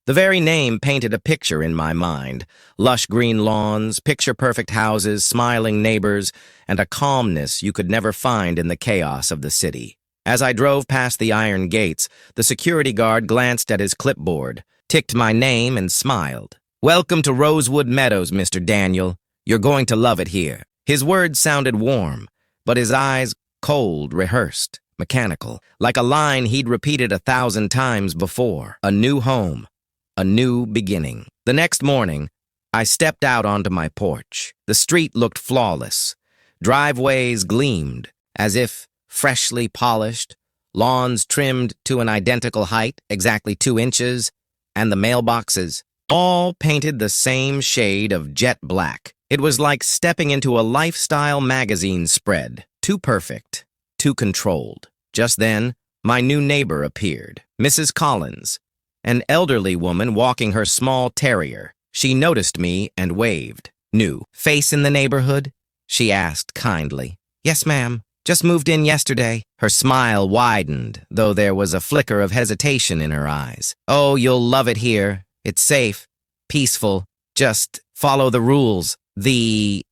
The very name painted a picture in my mind. Lush green lawns, picture-perfect houses, smiling neighbors, and a calmness you could never find in the chaos of the city. As I drove past the iron gates, the security guard glanced at his clipboard, ticked my name, and smiled. "Welcome to Rosewood Meadows, Mr. Daniel. You're going to love it here." His words sounded warm, but his eyes cold, rehearsed, mechanical, like a line he'd repeated 1,000 times before. A new home, a new beginning. The next morning, I stepped out onto my porch. The street looked flawless. Driveways gleamed, as if freshly polished, lawns trimmed to an identical height, exactly 2 inches, and the mailboxes, all painted the same shade of jet black. It was like stepping into a lifestyle magazine spread. Too perfect, too controlled. Just then, my new neighbor appeared, Mrs. Collins, an elderly woman walking her small terrier. She noticed me and waved. "New face in the neighborhood?" she asked kindly. "Yes, ma'am. Just moved in yesterday." Her smile widened, though there was a flicker of hesitation in her eyes. "Oh, you'll love it here. It's safe, peaceful. Just follow the rules." "The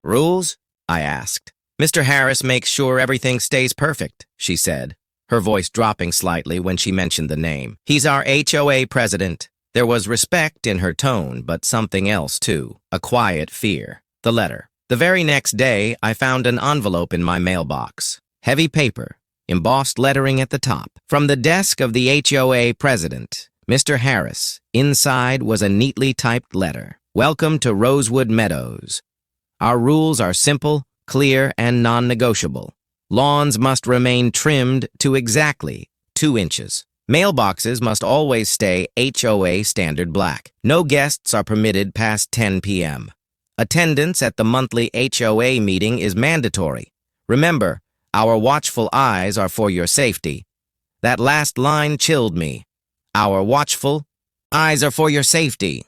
rules?" I asked. "Mr. Harris makes sure everything stays perfect," she said, her voice dropping slightly when she mentioned the name. "He's our HOA president." There was respect in her tone, but something else too, a quiet fear. The letter. The very next day, I found an envelope in my mailbox. Heavy paper, embossed lettering at the top. From the desk of the HOA president, Mr. Harris. Inside was a neatly typed letter. "Welcome to Rosewood Meadows. Our rules are simple, clear, and non-negotiable. Lawns must remain trimmed to exactly 2 inches. Mailboxes must always stay HOA standard black. No guests are permitted past 10 p.m. Attendance at the monthly HOA meeting is mandatory. Remember, our watchful eyes are for your safety." That last line chilled me. Our watchful eyes are for your safety.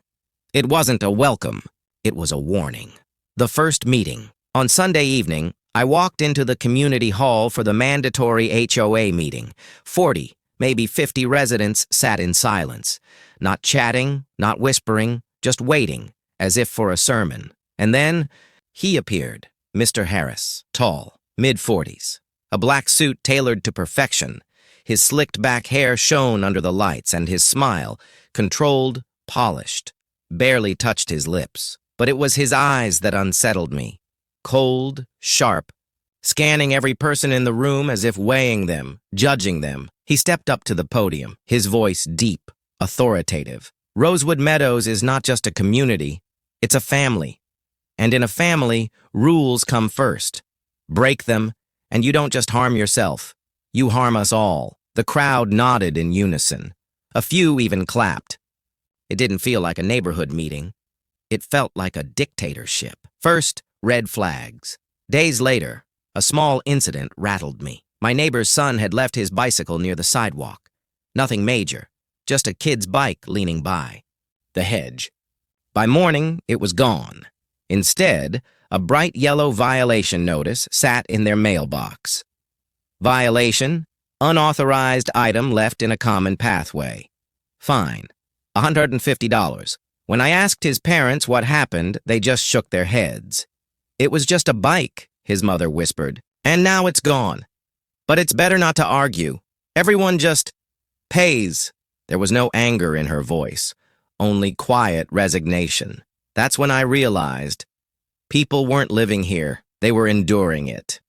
It wasn't a welcome. It was a warning. The first meeting. On Sunday evening, I walked into the community hall for the mandatory HOA meeting. 40, maybe 50 residents sat in silence, not chatting, not whispering, just waiting, as if for a sermon. And then he appeared, Mr. Harris, tall, mid-40s, a black suit tailored to perfection. His slicked back hair shone under the lights, and his smile, controlled, polished, barely touched his lips. But it was his eyes that unsettled me. Cold, sharp, scanning every person in the room as if weighing them, judging them. He stepped up to the podium, his voice deep, authoritative. "Rosewood Meadows is not just a community, it's a family. And in a family, rules come first. Break them, and you don't just harm yourself. You harm us all." The crowd nodded in unison. A few even clapped. It didn't feel like a neighborhood meeting. It felt like a dictatorship. First, red flags. Days later, a small incident rattled me. My neighbor's son had left his bicycle near the sidewalk. Nothing major, just a kid's bike leaning by. The hedge. By morning, it was gone. Instead, a bright yellow violation notice sat in their mailbox. Violation, unauthorized item left in a common pathway. Fine, $150. When I asked his parents what happened, they just shook their heads. "It was just a bike," his mother whispered, "and now it's gone. But it's better not to argue. Everyone just pays." There was no anger in her voice, only quiet resignation. That's when I realized people weren't living here, they were enduring it.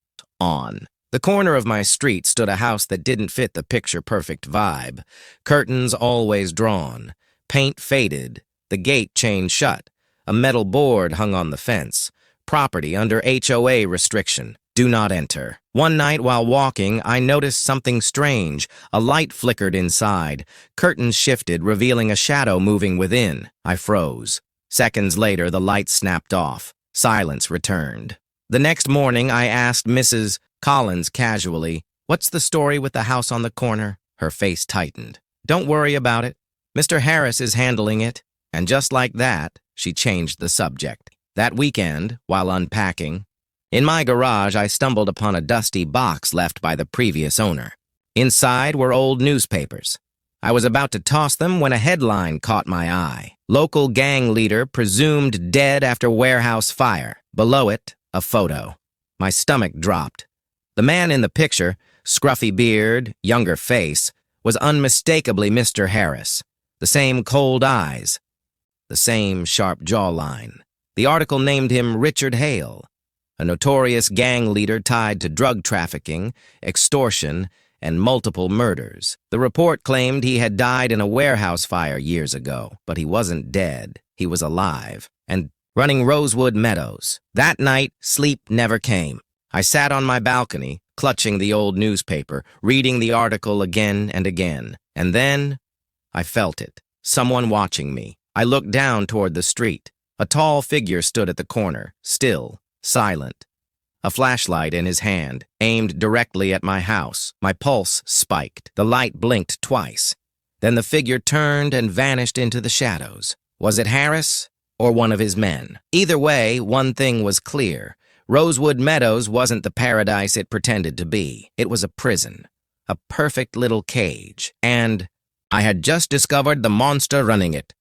On the corner of my street stood a house that didn't fit the picture-perfect vibe. Curtains always drawn, paint faded, the gate chained shut, a metal board hung on the fence. Property under HOA restriction. Do not enter. One night while walking, I noticed something strange. A light flickered inside. Curtains shifted, revealing a shadow moving within. I froze. Seconds later, the light snapped off. Silence returned. The next morning, I asked Mrs. Collins casually, "What's the story with the house on the corner?" Her face tightened. "Don't worry about it. Mr. Harris is handling it." And just like that, she changed the subject. That weekend, while unpacking, in my garage I stumbled upon a dusty box left by the previous owner. Inside were old newspapers. I was about to toss them when a headline caught my eye. Local gang leader presumed dead after warehouse fire. Below it, a photo. My stomach dropped. The man in the picture, scruffy beard, younger face, was unmistakably Mr. Harris. The same cold eyes, the same sharp jawline. The article named him Richard Hale, a notorious gang leader tied to drug trafficking, extortion, and multiple murders. The report claimed he had died in a warehouse fire years ago, but he wasn't dead. He was alive and running Rosewood Meadows. That night, sleep never came. I sat on my balcony, clutching the old newspaper, reading the article again and again. And then I felt it. Someone watching me. I looked down toward the street. A tall figure stood at the corner, still, silent. A flashlight in his hand, aimed directly at my house. My pulse spiked. The light blinked twice. Then the figure turned and vanished into the shadows. Was it Harris or one of his men? Either way, one thing was clear. Rosewood Meadows wasn't the paradise it pretended to be. It was a prison, a perfect little cage. And I had just discovered the monster running it.